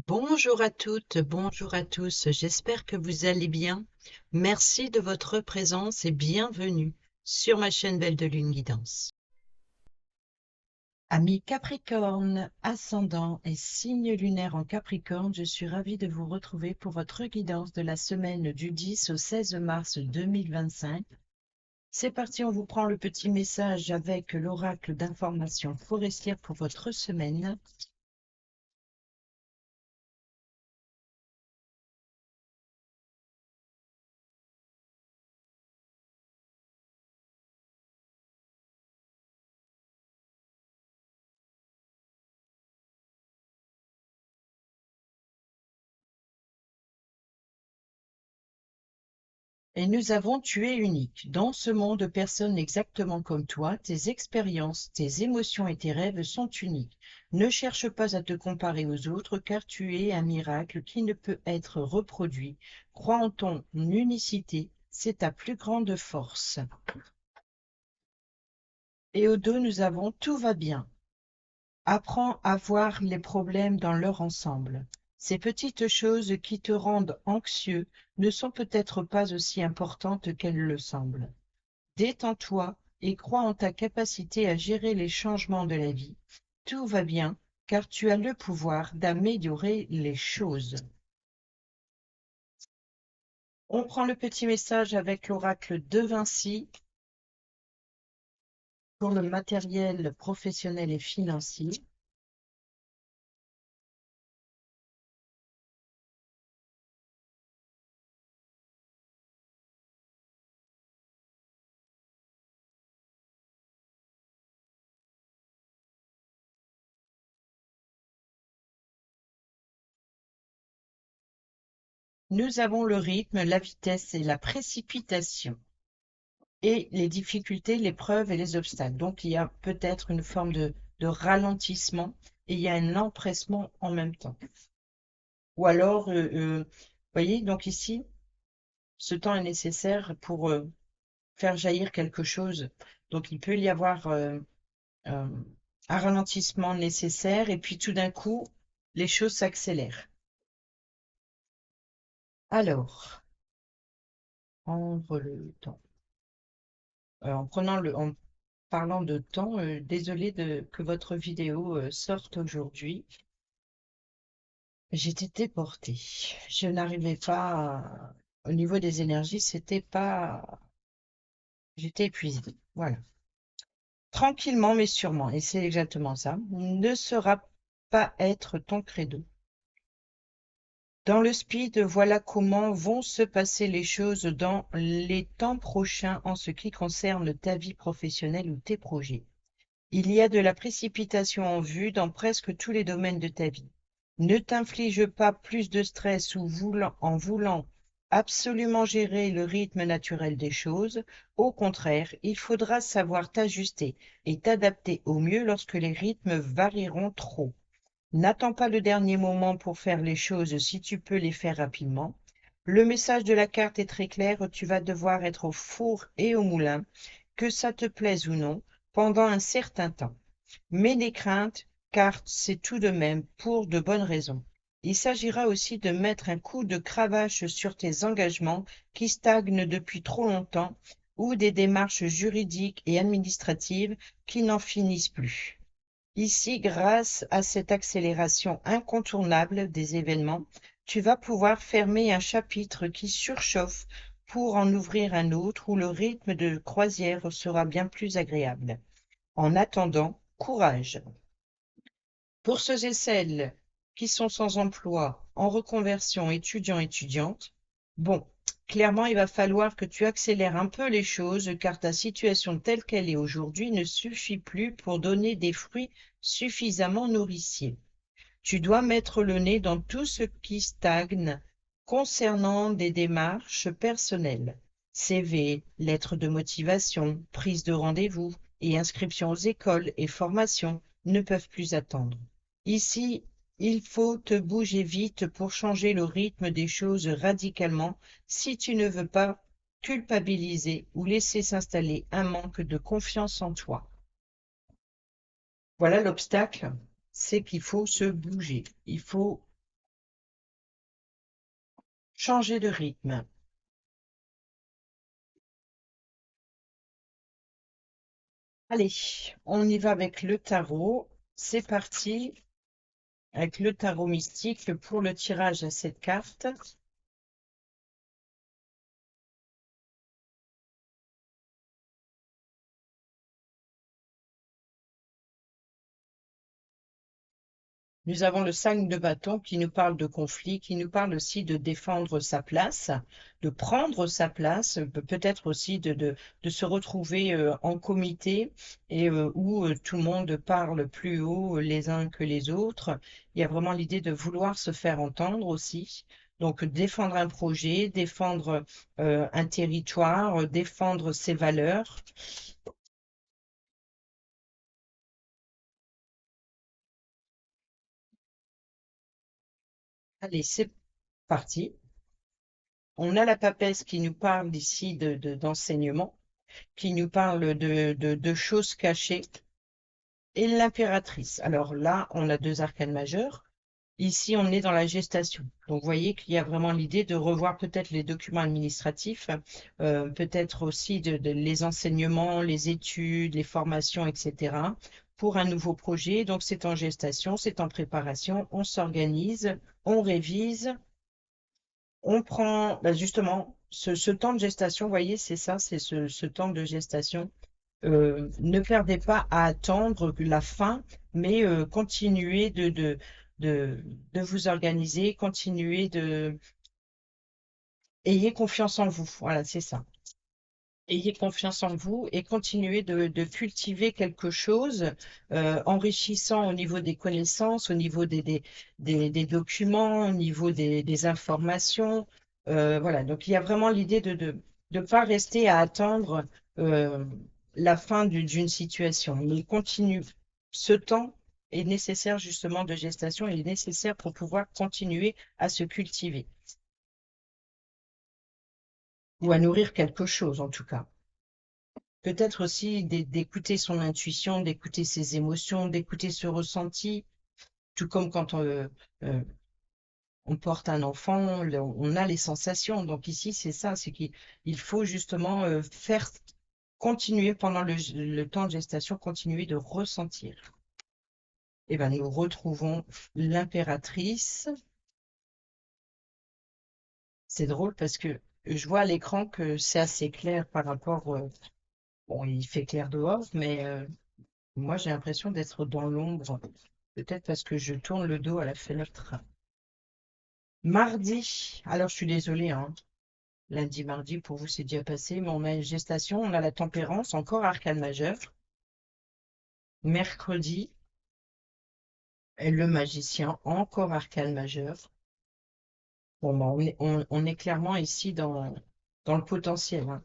Bonjour à toutes, bonjour à tous, j'espère que vous allez bien. Merci de votre présence et bienvenue sur ma chaîne Belle de Lune Guidance. Amis Capricorne, ascendant et signe lunaire en Capricorne, je suis ravie de vous retrouver pour votre guidance de la semaine du 10 au 16 mars 2025. C'est parti, on vous prend le petit message avec l'oracle d'information forestière pour votre semaine. Et nous avons Tu es unique. Dans ce monde, personne exactement comme toi. Tes expériences, tes émotions et tes rêves sont uniques. Ne cherche pas à te comparer aux autres, car tu es un miracle qui ne peut être reproduit. Crois en ton unicité, c'est ta plus grande force. Et au dos, nous avons Tout va bien. Apprends à voir les problèmes dans leur ensemble. Ces petites choses qui te rendent anxieux ne sont peut-être pas aussi importantes qu'elles le semblent. Détends-toi et crois en ta capacité à gérer les changements de la vie. Tout va bien, car tu as le pouvoir d'améliorer les choses. On prend le petit message avec l'oracle de Vinci pour le matériel professionnel et financier. Nous avons le rythme, la vitesse et la précipitation. Et les difficultés, les preuves et les obstacles. Donc, il y a peut-être une forme de ralentissement et il y a un empressement en même temps. Ou alors, voyez, donc ici, ce temps est nécessaire pour faire jaillir quelque chose. Donc, il peut y avoir euh, un ralentissement nécessaire et puis tout d'un coup, les choses s'accélèrent. Alors, prendre le temps. En parlant de temps, désolé que votre vidéo sorte aujourd'hui. J'étais déportée. Je n'arrivais pas au niveau des énergies, c'était pas. J'étais épuisée. Voilà. Tranquillement mais sûrement, et c'est exactement ça, ne sera pas être ton credo. Dans le speed, voilà comment vont se passer les choses dans les temps prochains en ce qui concerne ta vie professionnelle ou tes projets. Il y a de la précipitation en vue dans presque tous les domaines de ta vie. Ne t'inflige pas plus de stress en voulant absolument gérer le rythme naturel des choses. Au contraire, il faudra savoir t'ajuster et t'adapter au mieux lorsque les rythmes varieront trop. N'attends pas le dernier moment pour faire les choses si tu peux les faire rapidement. Le message de la carte est très clair, tu vas devoir être au four et au moulin, que ça te plaise ou non, pendant un certain temps. Mais n'aie crainte, car c'est tout de même pour de bonnes raisons. Il s'agira aussi de mettre un coup de cravache sur tes engagements qui stagnent depuis trop longtemps ou des démarches juridiques et administratives qui n'en finissent plus. Ici, grâce à cette accélération incontournable des événements, tu vas pouvoir fermer un chapitre qui surchauffe pour en ouvrir un autre où le rythme de croisière sera bien plus agréable. En attendant, courage. Pour ceux et celles qui sont sans emploi, en reconversion, étudiants, étudiantes, bon, clairement, il va falloir que tu accélères un peu les choses car ta situation telle qu'elle est aujourd'hui ne suffit plus pour donner des fruits suffisamment nourriciers. Tu dois mettre le nez dans tout ce qui stagne concernant des démarches personnelles. CV, lettres de motivation, prise de rendez-vous et inscription aux écoles et formations ne peuvent plus attendre. Ici, il faut te bouger vite pour changer le rythme des choses radicalement si tu ne veux pas culpabiliser ou laisser s'installer un manque de confiance en toi. Voilà l'obstacle, c'est qu'il faut se bouger. Il faut changer de rythme. Allez, on y va avec le tarot. C'est parti avec le tarot mystique pour le tirage à cette carte. Nous avons le 5 de bâton qui nous parle de conflit, qui nous parle aussi de défendre sa place, de prendre sa place, peut-être aussi de se retrouver en comité et où tout le monde parle plus haut les uns que les autres. Il y a vraiment l'idée de vouloir se faire entendre aussi. Donc défendre un projet, défendre un territoire, défendre ses valeurs. Allez, c'est parti. On a la papesse qui nous parle ici d'enseignement, qui nous parle de choses cachées, et l'impératrice. Alors là, on a deux arcanes majeures. Ici, on est dans la gestation. Donc, vous voyez qu'il y a vraiment l'idée de revoir peut-être les documents administratifs, peut-être aussi les enseignements, les études, les formations, etc. pour un nouveau projet. Donc, c'est en gestation, c'est en préparation, on s'organise, on révise. On prend justement ce temps de gestation, vous voyez, c'est ça, c'est ce temps de gestation. Ne perdez pas à attendre la fin, mais continuez de, de vous organiser, continuez de... Ayez confiance en vous, voilà, c'est ça. Ayez confiance en vous et continuez de cultiver quelque chose enrichissant au niveau des connaissances, au niveau des documents, au niveau des informations. Voilà, donc il y a vraiment l'idée de pas rester à attendre euh, la fin d'une situation, mais continue. Ce temps est nécessaire justement de gestation, il est nécessaire pour pouvoir continuer à se cultiver ou à nourrir quelque chose en tout cas. Peut-être aussi d'écouter son intuition, d'écouter ses émotions, d'écouter ce ressenti, tout comme quand euh, on porte un enfant, on a les sensations. Donc ici, c'est ça, c'est qu'il faut justement faire continuer pendant le temps de gestation, continuer de ressentir. Et ben, nous retrouvons l'impératrice. C'est drôle parce que je vois à l'écran que c'est assez clair par rapport. Bon, il fait clair dehors, mais moi, j'ai l'impression d'être dans l'ombre. Peut-être parce que je tourne le dos à la fenêtre. Mardi, alors je suis désolée, hein. Lundi, mardi, pour vous, c'est déjà passé, mais on a une gestation, on a la tempérance, encore arcane majeur. Mercredi, et le magicien, encore arcane majeur. Bon, ben, on est clairement ici dans le potentiel, hein.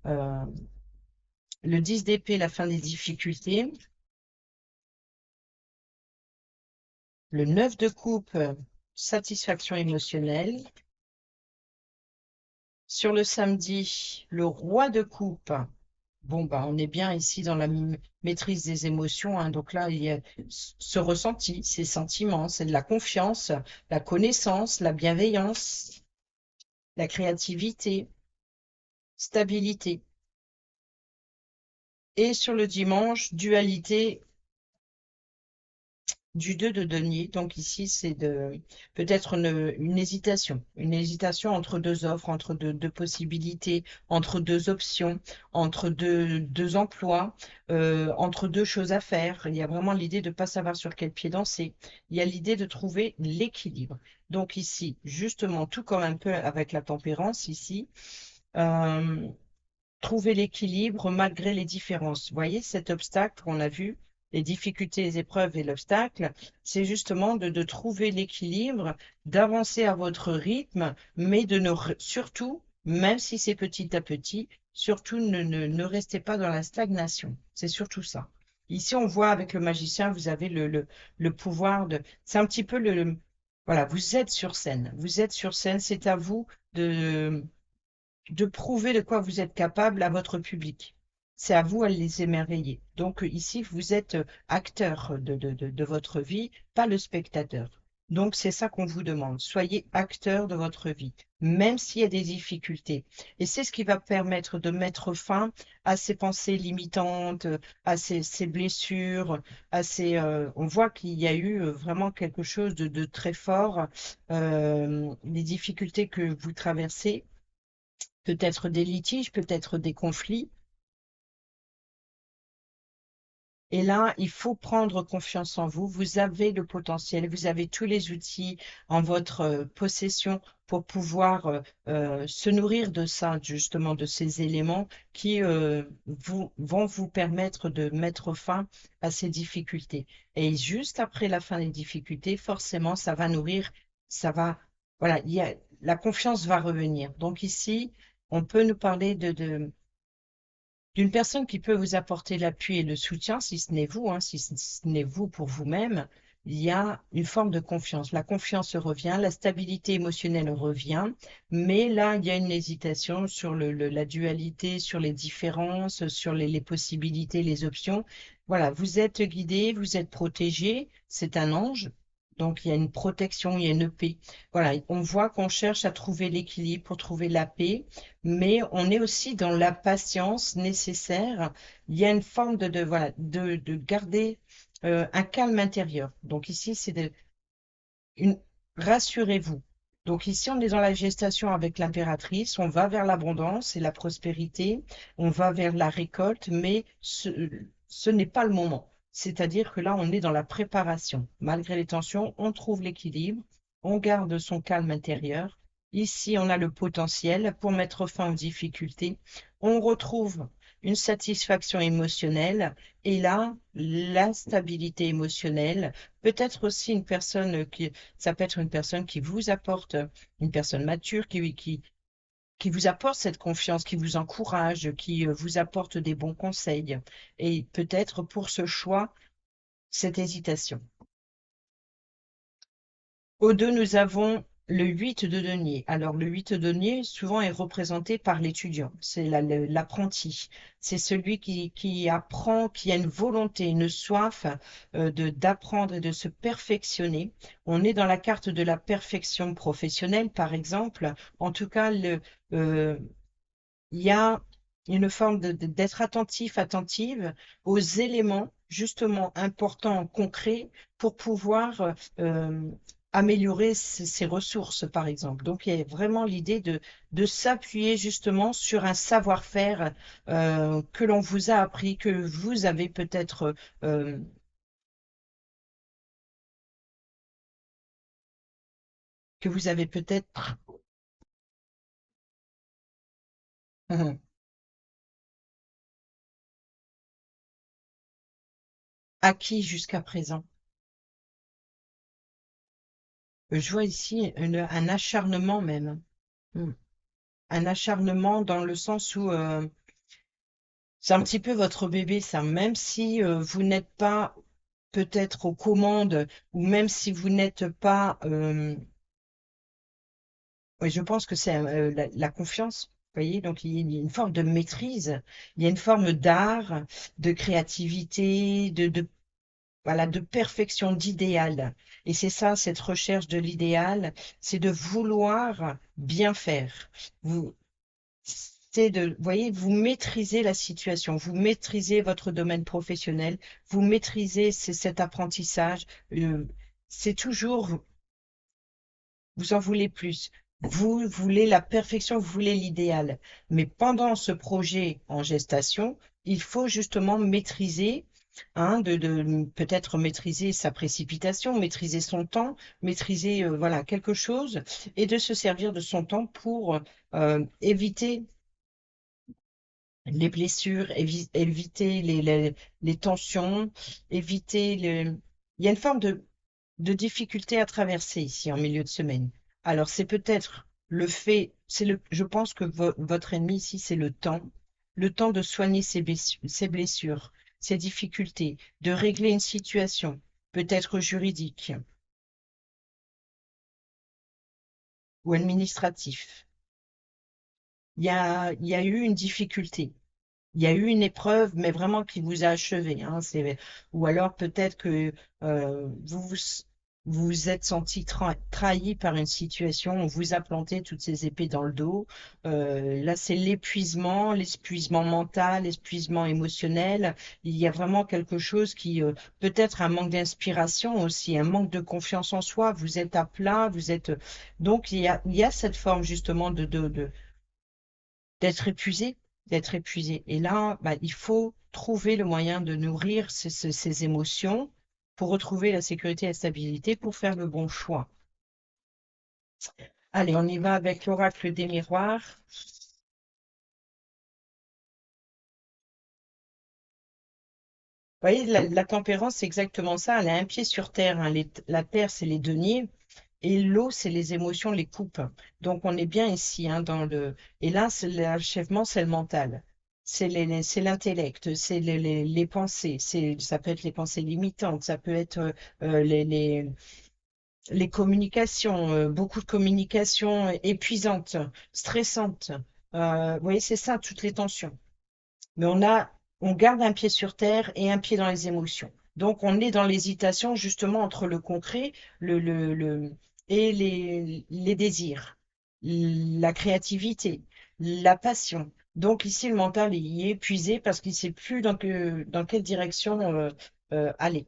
Euh, le 10 d'épée, la fin des difficultés. Le 9 de coupe, satisfaction émotionnelle. Sur le samedi, le roi de coupe. Bon, bah, on est bien ici dans la maîtrise des émotions, hein. Donc là, il y a ce ressenti, ces sentiments, c'est de la confiance, la connaissance, la bienveillance, la créativité, stabilité. Et sur le dimanche, dualité du 2 de denier. Donc ici, c'est peut-être une hésitation entre deux offres, entre deux possibilités, entre deux options, entre deux emplois, entre deux choses à faire. Il y a vraiment l'idée de ne pas savoir sur quel pied danser. Il y a l'idée de trouver l'équilibre. Donc ici, justement, tout comme un peu avec la tempérance ici, euh, trouver l'équilibre malgré les différences. Vous voyez, cet obstacle qu'on a vu, les difficultés, les épreuves et l'obstacle, c'est justement de trouver l'équilibre, d'avancer à votre rythme, mais de surtout, même si c'est petit à petit, surtout ne restez pas dans la stagnation. C'est surtout ça. Ici, on voit avec le magicien, vous avez le pouvoir de... C'est un petit peu Voilà, vous êtes sur scène. Vous êtes sur scène, c'est à vous de prouver de quoi vous êtes capable à votre public. C'est à vous à les émerveiller. Donc ici, vous êtes acteur de votre vie, pas le spectateur. Donc, c'est ça qu'on vous demande. Soyez acteur de votre vie, même s'il y a des difficultés. Et c'est ce qui va permettre de mettre fin à ces pensées limitantes, à ces blessures, on voit qu'il y a eu vraiment quelque chose de très fort. Les difficultés que vous traversez, peut-être des litiges, peut-être des conflits. Et là, il faut prendre confiance en vous. Vous avez le potentiel, vous avez tous les outils en votre possession pour pouvoir se nourrir de ça, justement, de ces éléments qui vont vous permettre de mettre fin à ces difficultés. Et juste après la fin des difficultés, forcément, ça va nourrir, ça va, voilà, la confiance va revenir. Donc ici, on peut nous parler d'une personne qui peut vous apporter l'appui et le soutien, si ce n'est vous, hein, si ce n'est vous pour vous-même, il y a une forme de confiance. La confiance revient, la stabilité émotionnelle revient, mais là, il y a une hésitation sur la dualité, sur les différences, sur les possibilités, les options. Voilà, vous êtes guidé, vous êtes protégé, c'est un ange. Donc, il y a une protection, il y a une paix. Voilà, on voit qu'on cherche à trouver l'équilibre pour trouver la paix, mais on est aussi dans la patience nécessaire. Il y a une forme voilà, de garder un calme intérieur. Donc ici, une, rassurez-vous. Donc ici, on est dans la gestation avec l'impératrice, on va vers l'abondance et la prospérité, on va vers la récolte, mais ce n'est pas le moment. C'est-à-dire que là, on est dans la préparation. Malgré les tensions, on trouve l'équilibre, on garde son calme intérieur. Ici, on a le potentiel pour mettre fin aux difficultés. On retrouve une satisfaction émotionnelle et là, la stabilité émotionnelle, peut-être aussi une personne ça peut être une personne qui vous apporte, une personne mature qui vous apporte cette confiance, qui vous encourage, qui vous apporte des bons conseils. Et peut-être pour ce choix, cette hésitation. Au 2, nous avons le 8 de denier. Alors, le 8 de denier, souvent, est représenté par l'étudiant. C'est l'apprenti. C'est celui qui apprend, qui a une volonté, une soif d'apprendre et de se perfectionner. On est dans la carte de la perfection professionnelle, par exemple. En tout cas, euh, il y a une forme d'être attentif, attentive aux éléments justement importants, concrets, pour pouvoir améliorer ses ressources, par exemple. Donc, il y a vraiment l'idée de s'appuyer justement sur un savoir-faire que l'on vous a appris, que vous avez peut-être que vous avez peut-être acquis jusqu'à présent. Je vois ici un acharnement même. Mm. Un acharnement dans le sens où c'est un petit peu votre bébé, ça. Même si vous n'êtes pas peut-être aux commandes, ou même si vous n'êtes pas... ouais, je pense que c'est la confiance. Vous voyez, donc il y a une forme de maîtrise, il y a une forme d'art, de créativité, voilà, de perfection, d'idéal. Et c'est ça, cette recherche de l'idéal, c'est de vouloir bien faire. Vous, c'est de, vous voyez, vous maîtrisez la situation, vous maîtrisez votre domaine professionnel, vous maîtrisez cet apprentissage. euh, c'est toujours, vous en voulez plus. Vous voulez la perfection, vous voulez l'idéal. Mais pendant ce projet en gestation, il faut justement maîtriser, hein, peut-être maîtriser sa précipitation, maîtriser son temps, maîtriser voilà quelque chose, et de se servir de son temps pour éviter les blessures, éviter les tensions, éviter le... Il y a une forme de difficulté à traverser ici en milieu de semaine. Alors c'est peut-être le fait, je pense que votre ennemi ici, c'est le temps de soigner ses blessures, ses difficultés, de régler une situation, peut-être juridique ou administratif. Il y a eu une difficulté. Il y a eu une épreuve, mais vraiment qui vous a achevé, hein, ou alors peut-être que vous vous vous êtes senti trahi par une situation, on vous a planté toutes ces épées dans le dos. Là, c'est l'épuisement mental, l'épuisement émotionnel. Il y a vraiment quelque chose qui, peut-être un manque d'inspiration aussi, un manque de confiance en soi. Vous êtes à plat, vous êtes. Donc, il y a cette forme justement d'être épuisé, d'être épuisé. Et là, bah, il faut trouver le moyen de nourrir ces émotions pour retrouver la sécurité et la stabilité, pour faire le bon choix. Allez, on y va avec l'oracle des miroirs. Vous voyez, la tempérance, c'est exactement ça. Elle a un pied sur terre, hein. La terre, c'est les deniers. Et l'eau, c'est les émotions, les coupes. Donc, on est bien ici, hein, dans le. Et là, c'est l'achèvement, c'est le mental. C'est l'intellect, c'est les pensées. Ça peut être les pensées limitantes, ça peut être les communications, beaucoup de communications épuisantes, stressantes. Vous voyez, c'est ça, toutes les tensions. Mais on garde un pied sur terre et un pied dans les émotions. Donc, on est dans l'hésitation justement entre le concret et les désirs, la créativité, la passion. Donc, ici, le mental il est épuisé parce qu'il ne sait plus dans quelle direction aller.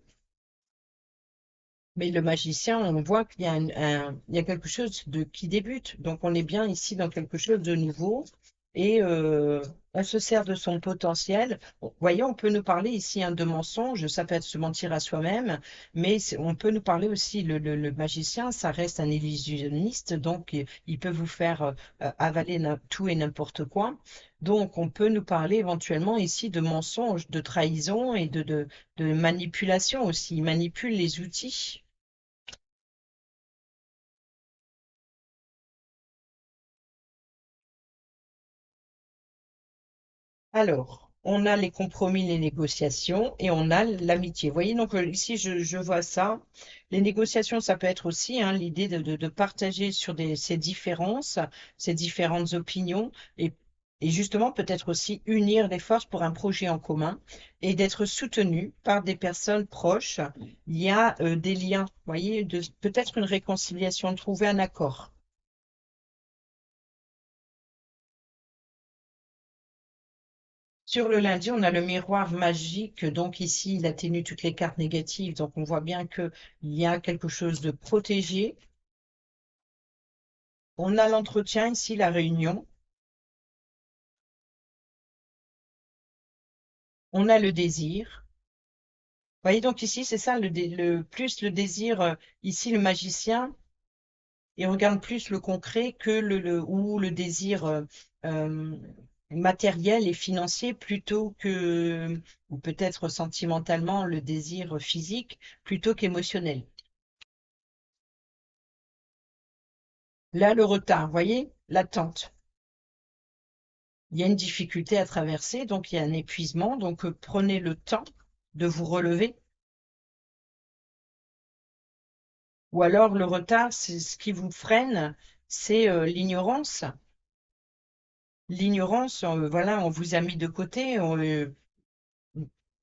Mais le magicien, on voit qu'il y a il y a quelque chose qui débute. Donc, on est bien ici dans quelque chose de nouveau et on se sert de son potentiel. Bon, voyez, on peut nous parler ici hein, de mensonges, ça peut être se mentir à soi-même, mais on peut nous parler aussi, le magicien, ça reste un illusionniste, donc il peut vous faire avaler tout et n'importe quoi. Donc, on peut nous parler éventuellement ici de mensonges, de trahison et de manipulation aussi. Il manipule les outils. Alors, on a les compromis, les négociations et on a l'amitié. Vous voyez, donc ici, je vois ça. Les négociations, ça peut être aussi hein, l'idée de partager sur ces différences, ces différentes opinions et justement peut-être aussi unir les forces pour un projet en commun et d'être soutenu par des personnes proches. Il y a des liens, vous voyez, peut-être une réconciliation, trouver un accord. Sur le lundi, on a le miroir magique. Donc ici, il atténue toutes les cartes négatives. Donc on voit bien qu'il y a quelque chose de protégé. On a l'entretien ici, la réunion. On a le désir. Vous voyez, donc ici, c'est ça, plus le désir. Ici, le magicien, il regarde plus le concret que ou le désir euh, matériel et financier plutôt que, ou peut-être sentimentalement, le désir physique plutôt qu'émotionnel. Là, le retard, vous voyez, l'attente. Il y a une difficulté à traverser, donc il y a un épuisement. Donc prenez le temps de vous relever. Ou alors le retard, c'est ce qui vous freine, c'est l'ignorance. L'ignorance, voilà, on vous a mis de côté.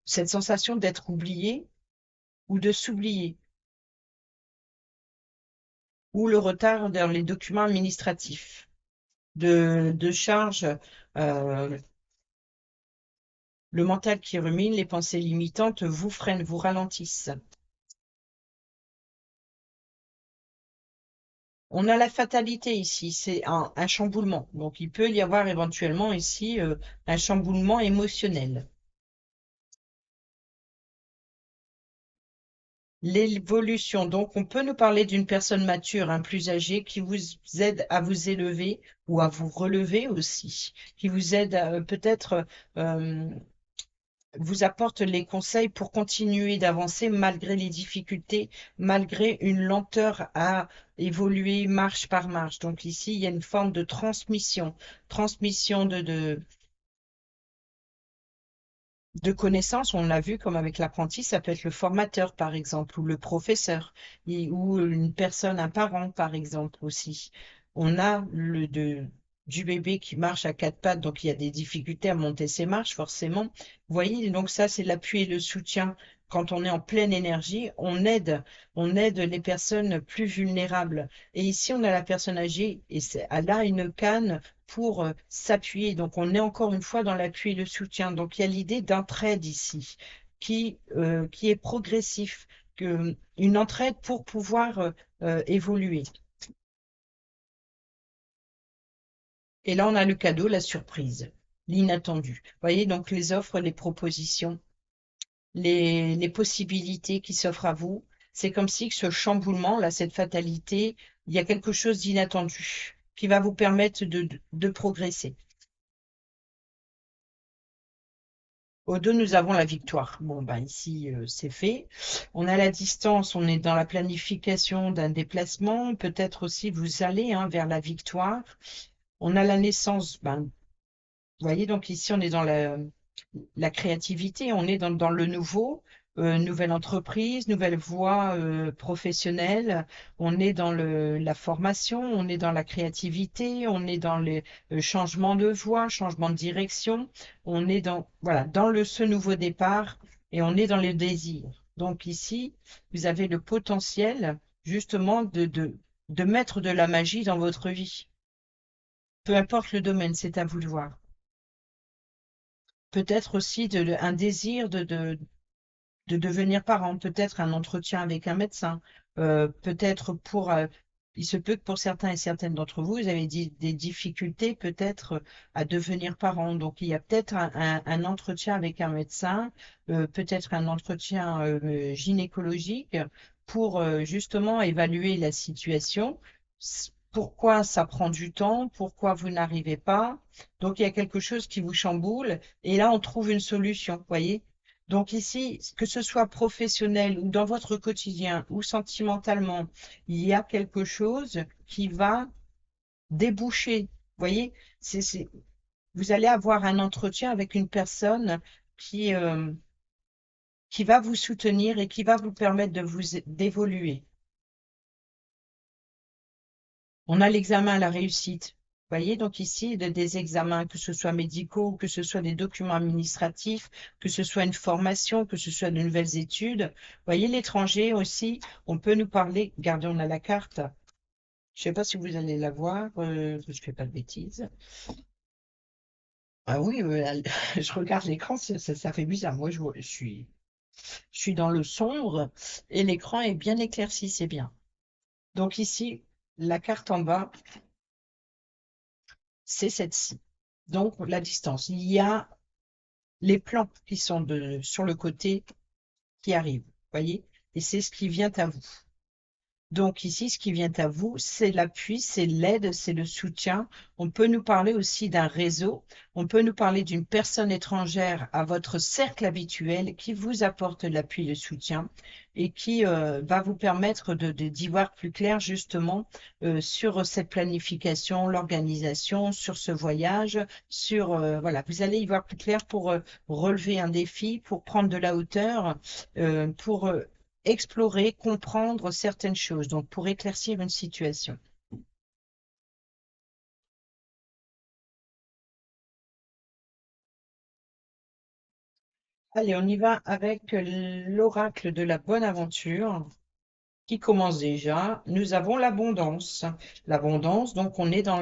Cette sensation d'être oublié ou de s'oublier. Ou le retard dans les documents administratifs. De charges, euh, le mental qui rumine, les pensées limitantes vous freinent, vous ralentissent. On a la fatalité ici, c'est un chamboulement. Donc il peut y avoir éventuellement ici un chamboulement émotionnel. L'évolution, donc on peut nous parler d'une personne mature, un plus âgée, qui vous aide à vous élever ou à vous relever aussi, qui vous aide peut-être euh, vous apporte les conseils pour continuer d'avancer malgré les difficultés, malgré une lenteur à évoluer marche par marche. Donc ici, il y a une forme de transmission, transmission de connaissances. On l'a vu comme avec l'apprenti, ça peut être le formateur par exemple, ou le professeur, ou une personne, un parent par exemple aussi. On a du bébé qui marche à quatre pattes, donc il y a des difficultés à monter ses marches forcément. Vous voyez, donc ça c'est l'appui et le soutien quand on est en pleine énergie, on aide les personnes plus vulnérables. Et ici, on a la personne âgée et elle a une canne pour s'appuyer. Donc, on est encore une fois dans l'appui et le soutien. Donc, il y a l'idée d'entraide ici qui est progressif, une entraide pour pouvoir évoluer. Et là, on a le cadeau, la surprise, l'inattendu. Vous voyez, donc les offres, les propositions, les possibilités qui s'offrent à vous. C'est comme si que ce chamboulement, là, cette fatalité, il y a quelque chose d'inattendu qui va vous permettre de progresser. Au deux, nous avons la victoire. Bon, ben ici, c'est fait. On a la distance, on est dans la planification d'un déplacement. Peut-être aussi vous allez hein, vers la victoire. On a la naissance, ben, vous voyez, donc ici, on est dans la créativité, on est dans le nouveau, nouvelle entreprise, nouvelle voie professionnelle, on est dans la formation, on est dans la créativité, on est dans les changements de voie, changement de direction, on est dans, voilà, dans ce nouveau départ et on est dans le désir. Donc ici, vous avez le potentiel justement de mettre de la magie dans votre vie. Peu importe le domaine, c'est à vous de voir. Peut-être aussi un désir de devenir parent, peut-être un entretien avec un médecin, peut-être il se peut que pour certains et certaines d'entre vous, vous avez des difficultés peut-être à devenir parent. Donc il y a peut-être un entretien avec un médecin, peut-être un entretien gynécologique pour justement évaluer la situation. Pourquoi ça prend du temps? Pourquoi vous n'arrivez pas? Donc il y a quelque chose qui vous chamboule et là on trouve une solution, voyez? Donc ici, que ce soit professionnel ou dans votre quotidien ou sentimentalement, il y a quelque chose qui va déboucher. Vous voyez, vous allez avoir un entretien avec une personne qui, euh, qui va vous soutenir et qui va vous permettre d'évoluer. On a l'examen à la réussite. Vous voyez, donc ici, des examens, que ce soit médicaux, que ce soit des documents administratifs, que ce soit une formation, que ce soit de nouvelles études. Vous voyez, l'étranger aussi, on peut nous parler. Regardez, on a la carte. Je ne sais pas si vous allez la voir, que je ne fais pas de bêtises. Ah oui, je regarde l'écran, ça fait bizarre. Moi, je suis dans le sombre et l'écran est bien éclairci, c'est bien. Donc ici, la carte en bas, c'est celle-ci. Donc, la distance. Il y a les plans qui sont sur le côté qui arrivent, voyez? Et c'est ce qui vient à vous. Donc ici, ce qui vient à vous, c'est l'appui, c'est l'aide, c'est le soutien. On peut nous parler aussi d'un réseau. On peut nous parler d'une personne étrangère à votre cercle habituel qui vous apporte l'appui, le soutien et qui va vous permettre d'y voir plus clair justement sur cette planification, l'organisation, sur ce voyage, sur voilà, vous allez y voir plus clair pour relever un défi, pour prendre de la hauteur, pour explorer, comprendre certaines choses, donc pour éclaircir une situation. Allez, on y va avec l'oracle de la bonne aventure qui commence déjà. Nous avons l'abondance. L'abondance, donc on est dans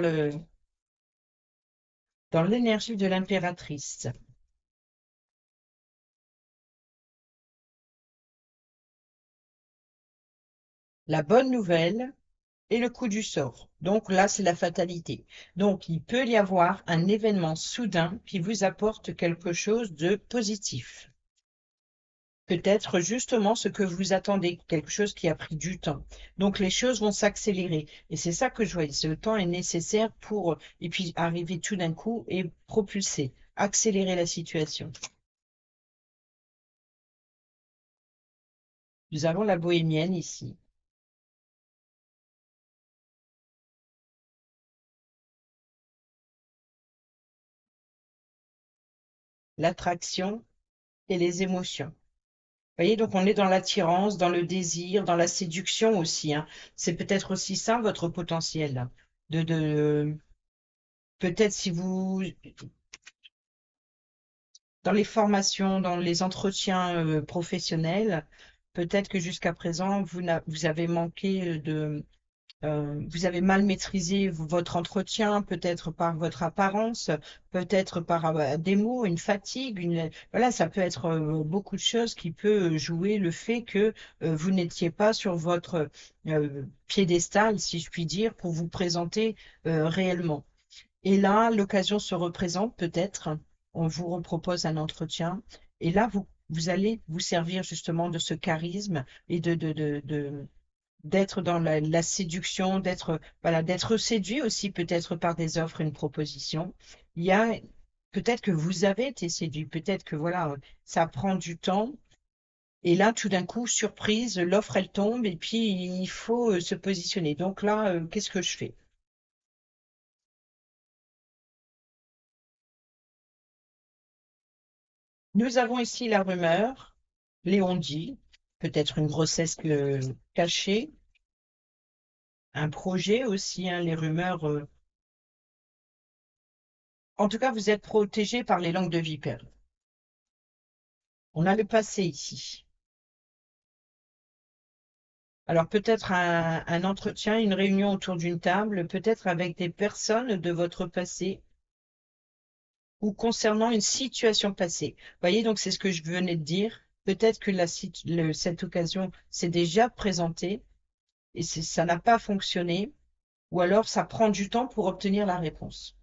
l'énergie de l'impératrice. La bonne nouvelle et le coup du sort. Donc là, c'est la fatalité. Donc il peut y avoir un événement soudain qui vous apporte quelque chose de positif. Peut-être justement ce que vous attendez, quelque chose qui a pris du temps. Donc les choses vont s'accélérer. Et c'est ça que je vois. Ce temps est nécessaire pour, et puis arriver tout d'un coup et propulser, accélérer la situation. Nous avons la bohémienne ici. L'attraction et les émotions. Vous voyez, donc on est dans l'attirance, dans le désir, dans la séduction aussi, hein. C'est peut-être aussi ça votre potentiel. De peut-être si vous dans les formations, dans les entretiens professionnels, peut-être que jusqu'à présent, vous avez manqué vous avez mal maîtrisé votre entretien, peut-être par votre apparence, peut-être par des mots, une fatigue, voilà, ça peut être beaucoup de choses qui peut jouer le fait que vous n'étiez pas sur votre piédestal, si je puis dire, pour vous présenter réellement. Et là, l'occasion se représente peut-être, on vous repropose un entretien, et là, vous allez vous servir justement de ce charisme et d'être dans la séduction, d'être séduit aussi peut-être par des offres, une proposition. Il y a peut-être que vous avez été séduit, peut-être que voilà, ça prend du temps. Et là, tout d'un coup, surprise, l'offre elle tombe et puis il faut se positionner. Donc là, qu'est-ce que je fais? Nous avons ici la rumeur, Léon dit, peut-être une grossesse cachée, un projet aussi, hein, les rumeurs. En tout cas, vous êtes protégé par les langues de vipère. On a le passé ici. Alors peut-être un entretien, une réunion autour d'une table, peut-être avec des personnes de votre passé ou concernant une situation passée. Vous voyez, donc c'est ce que je venais de dire. Peut-être que cette occasion s'est déjà présentée et ça n'a pas fonctionné, ou alors ça prend du temps pour obtenir la réponse.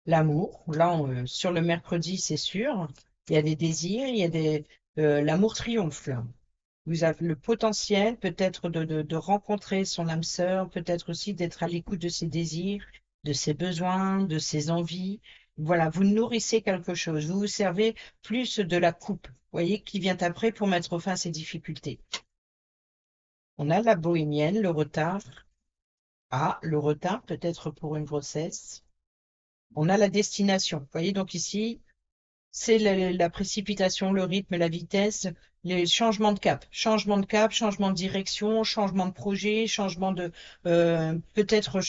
L'amour, là, sur le mercredi, c'est sûr, il y a des désirs, l'amour triomphe là. Vous avez le potentiel peut-être de rencontrer son âme sœur, peut-être aussi d'être à l'écoute de ses désirs, de ses besoins, de ses envies. Voilà, vous nourrissez quelque chose, vous vous servez plus de la coupe, vous voyez, qui vient après pour mettre fin à ces difficultés. On a la bohémienne, le retard. Ah, le retard peut-être pour une grossesse. On a la destination. Vous voyez, donc ici, c'est la précipitation, le rythme, la vitesse, les changements de cap, changement de direction, changement de projet, peut-être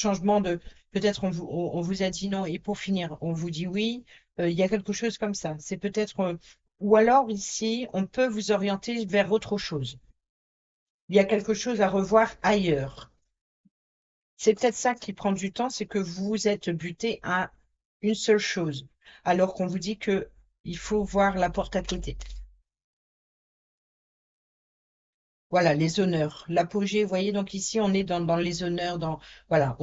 peut-être on vous a dit non et pour finir, on vous dit oui. Il y a quelque chose comme ça. C'est peut-être, ou alors ici, on peut vous orienter vers autre chose. Il y a quelque chose à revoir ailleurs. C'est peut-être ça qui prend du temps, c'est que vous êtes buté à une seule chose, alors qu'on vous dit que il faut voir la porte à côté. Voilà, les honneurs, l'apogée, vous voyez, donc ici on est dans les honneurs, voilà,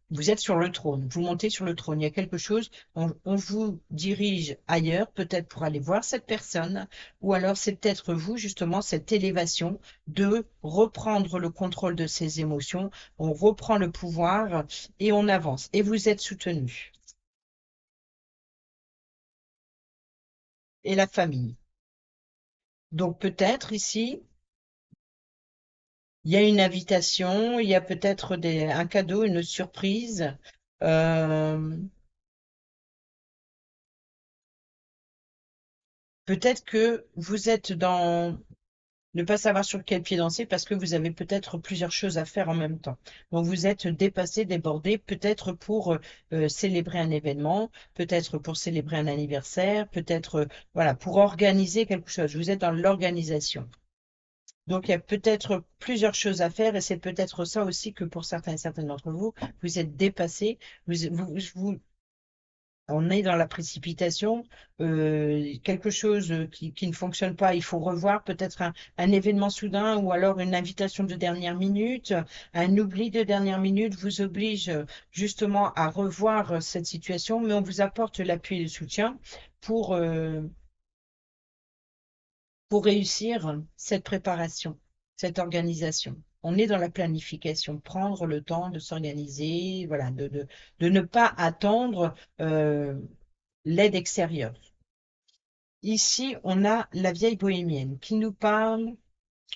vous êtes sur le trône, vous montez sur le trône, il y a quelque chose, on vous dirige ailleurs, peut-être pour aller voir cette personne, ou alors c'est peut-être vous, justement, cette élévation de reprendre le contrôle de ses émotions, on reprend le pouvoir et on avance, et vous êtes soutenu. Et la famille. Donc peut-être ici, il y a une invitation, il y a peut-être un cadeau, une surprise. Euh, Peut-être que vous êtes dans ne pas savoir sur quel pied danser parce que vous avez peut-être plusieurs choses à faire en même temps. Donc vous êtes dépassé, débordé, peut-être pour célébrer un événement, peut-être pour célébrer un anniversaire, peut-être voilà, pour organiser quelque chose. Vous êtes dans l'organisation. Donc, il y a peut-être plusieurs choses à faire et c'est peut-être ça aussi que pour certains et certaines d'entre vous, vous êtes dépassés, on est dans la précipitation, quelque chose qui ne fonctionne pas, il faut revoir peut-être un événement soudain ou alors une invitation de dernière minute, un oubli de dernière minute vous oblige justement à revoir cette situation, mais on vous apporte l'appui et le soutien pour, euh, pour réussir cette préparation, cette organisation. On est dans la planification, prendre le temps de s'organiser, voilà, de ne pas attendre l'aide extérieure. Ici, on a la vieille bohémienne qui nous parle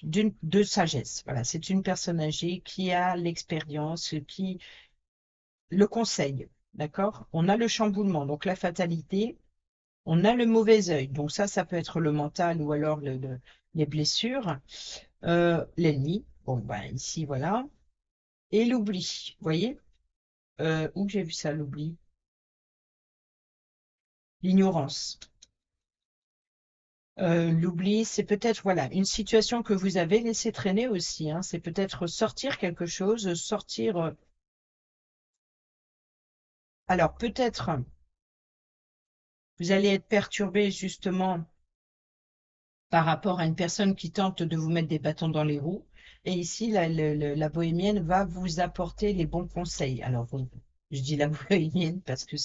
de sagesse. Voilà, c'est une personne âgée qui a l'expérience, qui le conseille. D'accord? On a le chamboulement, donc la fatalité. On a le mauvais œil. Donc ça peut être le mental ou alors les blessures. L'ennemi. Bon, ben ici, voilà. Et l'oubli. Vous voyez? Où j'ai vu ça, l'oubli? l'ignorance. L'oubli, c'est peut-être voilà une situation que vous avez laissé traîner aussi, hein. C'est peut-être sortir quelque chose, sortir. Alors peut-être vous allez être perturbé justement par rapport à une personne qui tente de vous mettre des bâtons dans les roues. Et ici, la bohémienne va vous apporter les bons conseils. Alors, bon, je dis la bohémienne parce que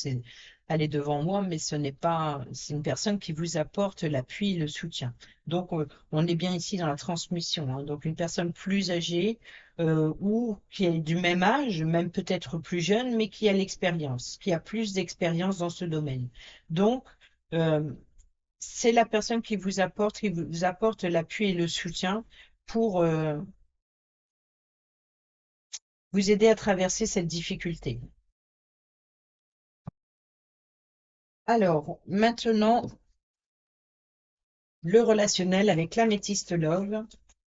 elle est devant moi, mais ce n'est pas, c'est une personne qui vous apporte l'appui et le soutien. Donc, on est bien ici dans la transmission, hein. Donc, une personne plus âgée, ou qui est du même âge, même peut-être plus jeune, mais qui a l'expérience, qui a plus d'expérience dans ce domaine. Donc, euh, c'est la personne qui vous apporte l'appui et le soutien pour vous aider à traverser cette difficulté. Alors, maintenant, le relationnel avec l'améthyste love,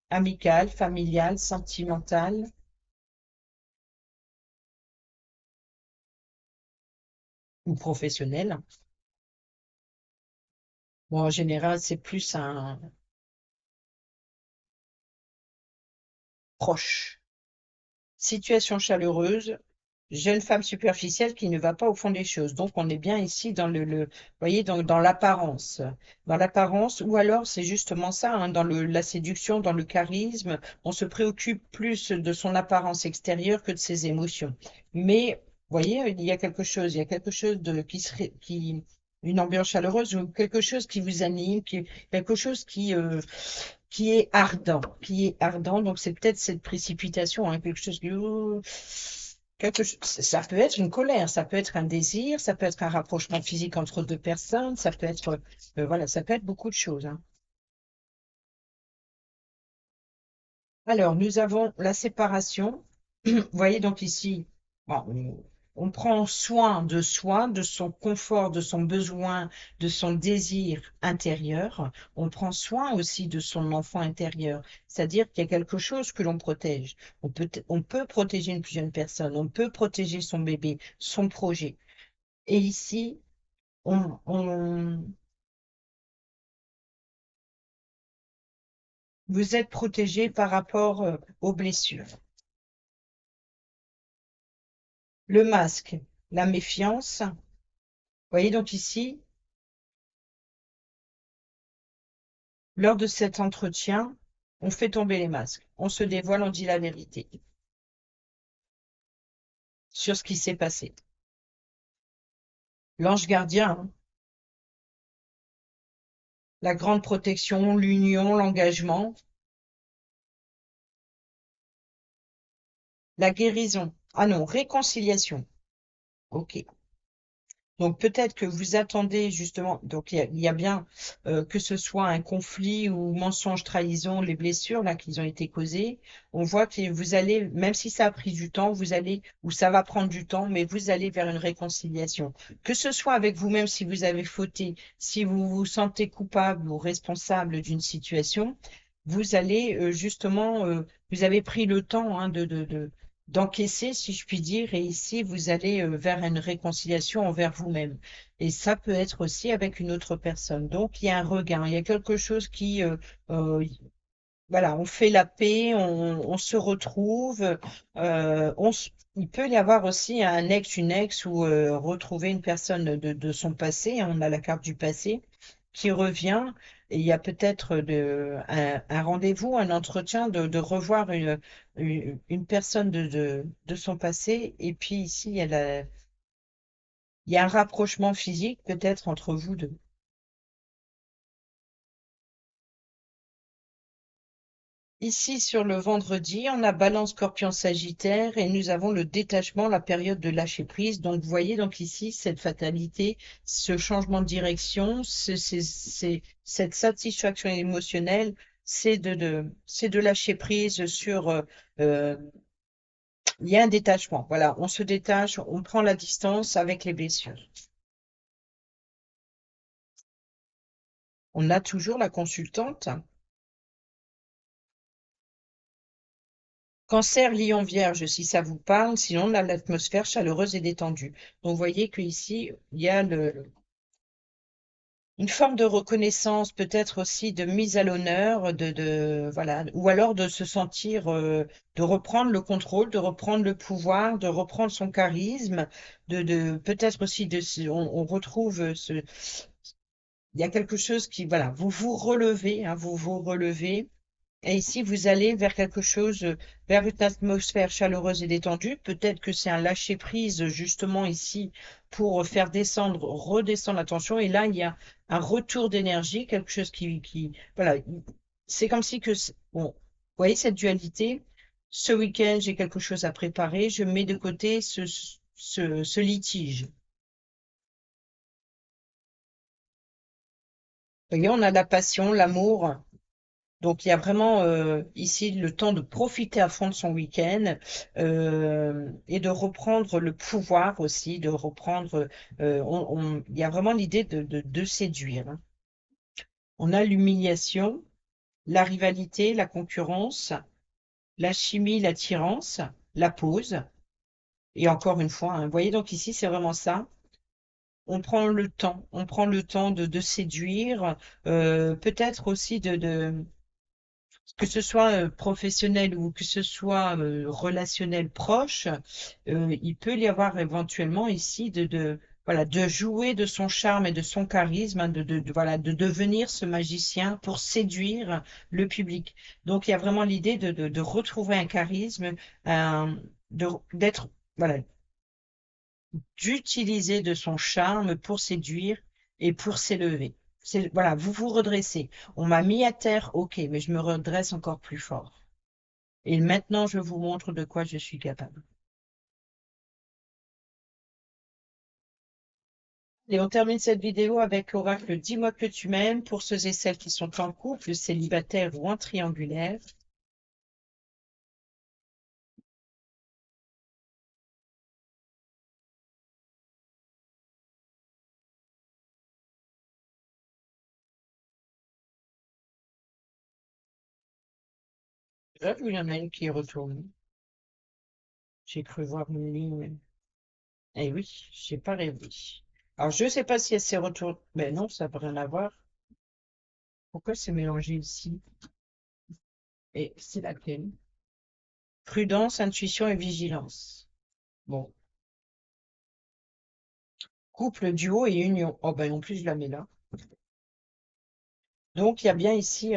amical, familial, sentimental ou professionnel. Bon, en général, c'est plus un proche. Situation chaleureuse, jeune femme superficielle qui ne va pas au fond des choses. Donc, on est bien ici dans vous voyez, dans l'apparence. Dans l'apparence, ou alors c'est justement ça, hein, dans la séduction, dans le charisme, on se préoccupe plus de son apparence extérieure que de ses émotions. Mais, vous voyez, il y a quelque chose une ambiance chaleureuse ou quelque chose qui vous anime, quelque chose qui est ardent. Donc c'est peut-être cette précipitation, hein, quelque chose ça peut être une colère, ça peut être un désir, ça peut être un rapprochement physique entre deux personnes, ça peut être, voilà, ça peut être beaucoup de choses, hein. Alors, nous avons la séparation. Vous voyez donc ici, bon, on prend soin de soi, de son confort, de son besoin, de son désir intérieur. On prend soin aussi de son enfant intérieur. C'est-à-dire qu'il y a quelque chose que l'on protège. On peut protéger une plus jeune personne, on peut protéger son bébé, son projet. Et ici, on, on- vous êtes protégé par rapport aux blessures. Le masque, la méfiance. Vous voyez donc ici, lors de cet entretien, on fait tomber les masques, on se dévoile, on dit la vérité sur ce qui s'est passé. L'ange gardien, hein, la grande protection, l'union, l'engagement, la guérison. Ah non, réconciliation. Ok. Donc peut-être que vous attendez justement, donc il y a bien que ce soit un conflit ou mensonge, trahison, les blessures là qui ont été causées, on voit que vous allez, même si ça a pris du temps, vous allez, ou ça va prendre du temps, mais vous allez vers une réconciliation. Que ce soit avec vous-même si vous avez fauté, si vous vous sentez coupable ou responsable d'une situation, vous allez justement, vous avez pris le temps, hein, d'encaisser, si je puis dire, et ici, vous allez vers une réconciliation envers vous-même. Et ça peut être aussi avec une autre personne. Donc, il y a un regain, il y a quelque chose euh, voilà, on fait la paix, on se retrouve, il peut y avoir aussi un ex, une ex, ou retrouver une personne de son passé, hein, on a la carte du passé, qui revient, et il y a peut-être un rendez-vous, un entretien de revoir une personne de son passé, et puis ici, il y a un rapprochement physique peut-être entre vous deux. Ici, sur le vendredi, on a Balance, Scorpion, Sagittaire et nous avons le détachement, la période de lâcher prise. Donc, vous voyez, donc ici, cette fatalité, ce changement de direction, cette satisfaction émotionnelle, c'est de lâcher prise sur, euh, il y a un détachement. Voilà, on se détache, on prend la distance avec les blessures. On a toujours la consultante. Cancer, lion, vierge, si ça vous parle, sinon on a l'atmosphère chaleureuse et détendue. Donc vous voyez qu'ici, il y a une forme de reconnaissance, peut-être aussi de mise à l'honneur, voilà, ou alors de se sentir, de reprendre le contrôle, de reprendre le pouvoir, de reprendre son charisme, peut-être aussi on retrouve il y a quelque chose qui, voilà, vous vous relevez, hein, vous vous relevez. Et ici, vous allez vers quelque chose, vers une atmosphère chaleureuse et détendue. Peut-être que c'est un lâcher-prise, justement, ici, pour faire descendre, redescendre la tension. Et là, il y a un retour d'énergie, quelque chose voilà, c'est comme si bon, vous voyez cette dualité? Ce week-end, j'ai quelque chose à préparer. Je mets de côté ce litige. Vous voyez, on a la passion, l'amour. Donc il y a vraiment ici le temps de profiter à fond de son week-end et de reprendre le pouvoir aussi, de reprendre. Il y a vraiment l'idée de séduire, hein. On a l'humiliation, la rivalité, la concurrence, la chimie, l'attirance, la pause. Et encore une fois, hein, vous voyez donc ici c'est vraiment ça. On prend le temps de séduire, peut-être aussi que ce soit professionnel ou que ce soit relationnel proche, il peut y avoir éventuellement ici voilà, de jouer de son charme et de son charisme, hein, voilà, de devenir ce magicien pour séduire le public. Donc il y a vraiment l'idée de retrouver un charisme, d'être, voilà, d'utiliser de son charme pour séduire et pour s'élever. Voilà, vous vous redressez. On m'a mis à terre, ok, mais je me redresse encore plus fort. Et maintenant, je vous montre de quoi je suis capable. Et on termine cette vidéo avec l'oracle Dis-moi que tu m'aimes pour ceux et celles qui sont en couple, célibataires ou en triangulaire. Là, il y en a une qui est retournée. J'ai cru voir une ligne. Eh oui, j'ai pas rêvé. Alors, je ne sais pas si elle s'est retournée. Mais non, ça n'a rien à voir. Pourquoi c'est mélangé ici? Et c'est laquelle? Prudence, intuition et vigilance. Bon, couple, duo et union. Oh ben en plus je la mets là. Donc il y a bien ici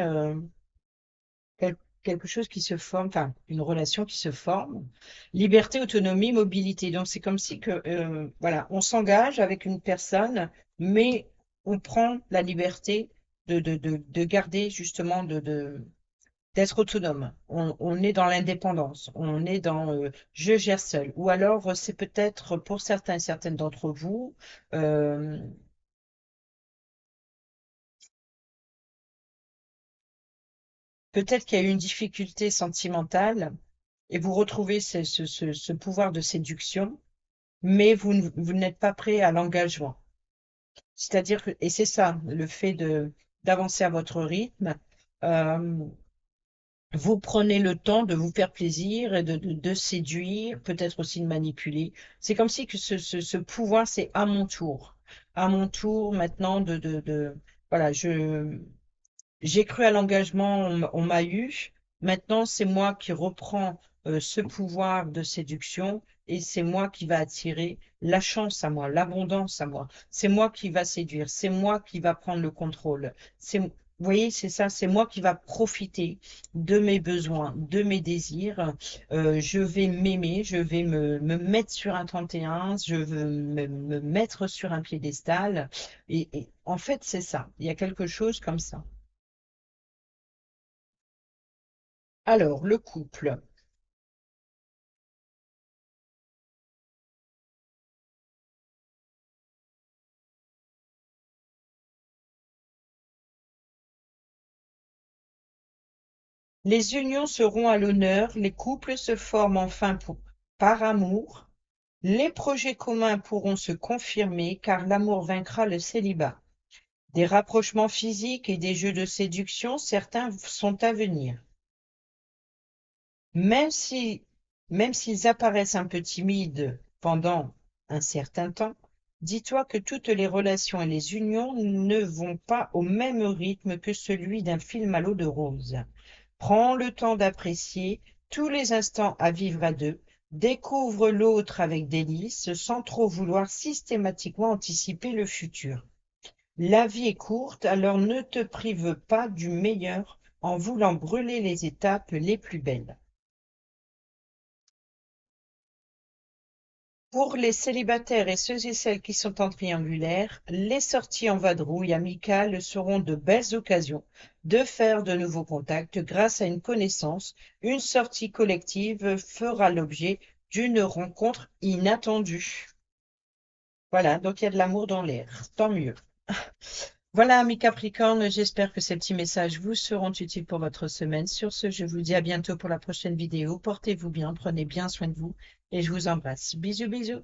quelque chose qui se forme, enfin une relation qui se forme. Liberté, autonomie, mobilité. Donc c'est comme si que voilà, on s'engage avec une personne, mais on prend la liberté de garder justement d'être autonome. On est dans l'indépendance, on est dans je gère seul. Ou alors c'est peut-être pour certains et certaines d'entre vous. euh, Peut-être qu'il y a eu une difficulté sentimentale et vous retrouvez ce pouvoir de séduction, mais vous n'êtes pas prêt à l'engagement. C'est-à-dire que, et c'est ça, le fait d'avancer à votre rythme, euh, vous prenez le temps de vous faire plaisir et de séduire, peut-être aussi de manipuler. C'est comme si que ce pouvoir, c'est à mon tour. À mon tour maintenant voilà, j'ai cru à l'engagement, on m'a eu. Maintenant, c'est moi qui reprends ce pouvoir de séduction et c'est moi qui va attirer la chance à moi, l'abondance à moi. C'est moi qui va séduire, c'est moi qui va prendre le contrôle. Vous voyez, c'est ça, c'est moi qui va profiter de mes besoins, de mes désirs. Je vais m'aimer, je vais me mettre sur un 31, je veux me mettre sur un piédestal. Et en fait, c'est ça. Il y a quelque chose comme ça. Alors, le couple. Les unions seront à l'honneur, les couples se forment enfin par amour, les projets communs pourront se confirmer car l'amour vaincra le célibat. Des rapprochements physiques et des jeux de séduction, certains sont à venir. Même si, même s'ils apparaissent un peu timides pendant un certain temps, Dis-toi que toutes les relations et les unions ne vont pas au même rythme que celui d'un film à l'eau de rose. Prends le temps d'apprécier tous les instants à vivre à deux, découvre l'autre avec délice sans trop vouloir systématiquement anticiper le futur. La vie est courte, alors ne te prive pas du meilleur en voulant brûler les étapes les plus belles. Pour les célibataires et ceux et celles qui sont en triangulaire, les sorties en vadrouille amicales seront de belles occasions de faire de nouveaux contacts grâce à une connaissance. Une sortie collective fera l'objet d'une rencontre inattendue. Voilà, donc il y a de l'amour dans l'air, tant mieux. Voilà, mes Capricornes, j'espère que ces petits messages vous seront utiles pour votre semaine. Sur ce, je vous dis à bientôt pour la prochaine vidéo. Portez-vous bien, prenez bien soin de vous et je vous embrasse. Bisous, bisous.